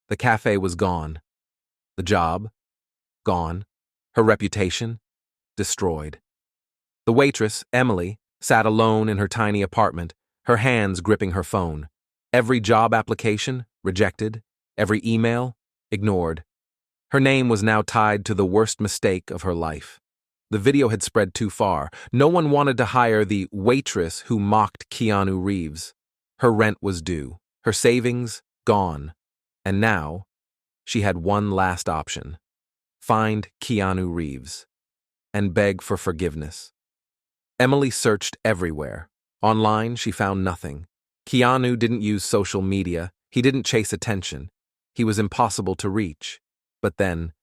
The cafe was gone. The job? Gone. Her reputation? Destroyed. The waitress, Emily, sat alone in her tiny apartment, her hands gripping her phone. Every job application, rejected. Every email, ignored. Her name was now tied to the worst mistake of her life. The video had spread too far. No one wanted to hire the waitress who mocked Keanu Reeves. Her rent was due. Her savings, gone. And now, she had one last option. Find Keanu Reeves. And beg for forgiveness. Emily searched everywhere. Online, she found nothing. Keanu didn't use social media. He didn't chase attention. He was impossible to reach. But then,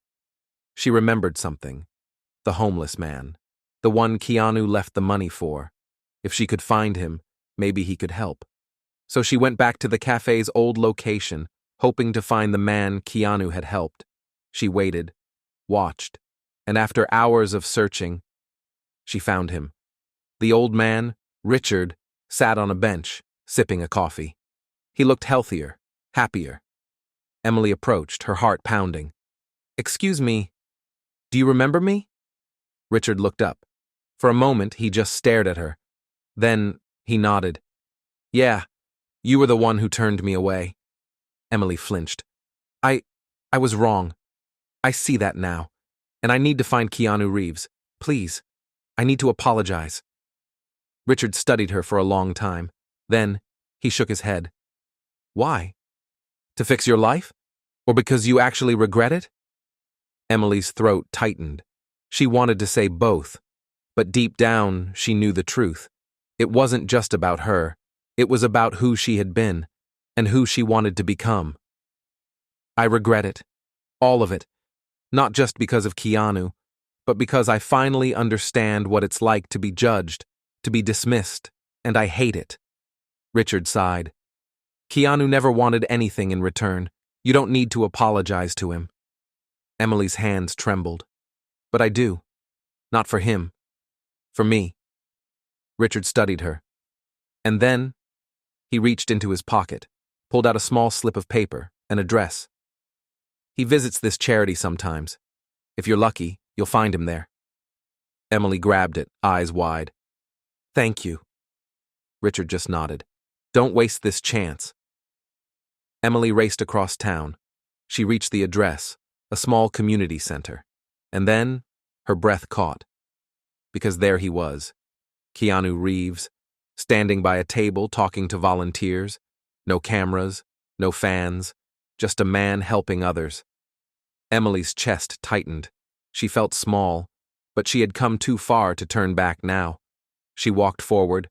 she remembered something. The homeless man. The one Keanu left the money for. If she could find him, maybe he could help. So she went back to the cafe's old location, hoping to find the man Keanu had helped. She waited, watched, and after hours of searching, she found him. The old man, Richard, sat on a bench, sipping a coffee. He looked healthier, happier. Emily approached, her heart pounding. "Excuse me, do you remember me?" Richard looked up. For a moment, he just stared at her. Then, he nodded. "Yeah, you were the one who turned me away." Emily flinched. I was wrong. I see that now. And I need to find Keanu Reeves. Please. I need to apologize." Richard studied her for a long time. Then, he shook his head. "Why? To fix your life? Or because you actually regret it?" Emily's throat tightened. She wanted to say both, but deep down, she knew the truth. It wasn't just about her. It was about who she had been, and who she wanted to become. "I regret it. All of it. Not just because of Keanu, but because I finally understand what it's like to be judged, to be dismissed, and I hate it." Richard sighed. "Keanu never wanted anything in return. You don't need to apologize to him." Emily's hands trembled. "But I do. Not for him. For me." Richard studied her. And then, he reached into his pocket, pulled out a small slip of paper, an address. "He visits this charity sometimes. If you're lucky, you'll find him there." Emily grabbed it, eyes wide. "Thank you." Richard just nodded. "Don't waste this chance." Emily raced across town. She reached the address, a small community center. And then, her breath caught. Because there he was, Keanu Reeves, standing by a table talking to volunteers. No cameras, no fans, just a man helping others. Emily's chest tightened. She felt small, but she had come too far to turn back now. She walked forward.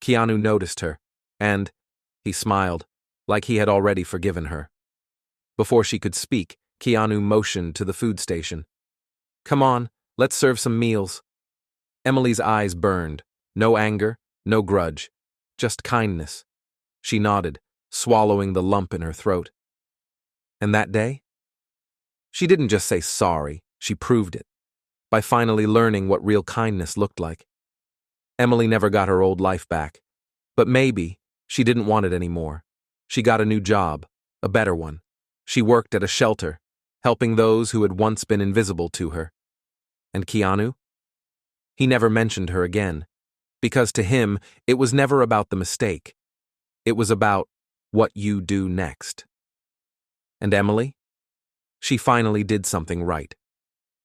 Keanu noticed her, and he smiled, like he had already forgiven her. Before she could speak, Keanu motioned to the food station. "Come on, let's serve some meals." Emily's eyes burned. No anger, no grudge, just kindness. She nodded, swallowing the lump in her throat. And that day? She didn't just say sorry, she proved it, by finally learning what real kindness looked like. Emily never got her old life back, but maybe she didn't want it anymore. She got a new job, a better one. She worked at a shelter, helping those who had once been invisible to her. And Keanu? He never mentioned her again, because to him, it was never about the mistake. It was about what you do next. And Emily? She finally did something right.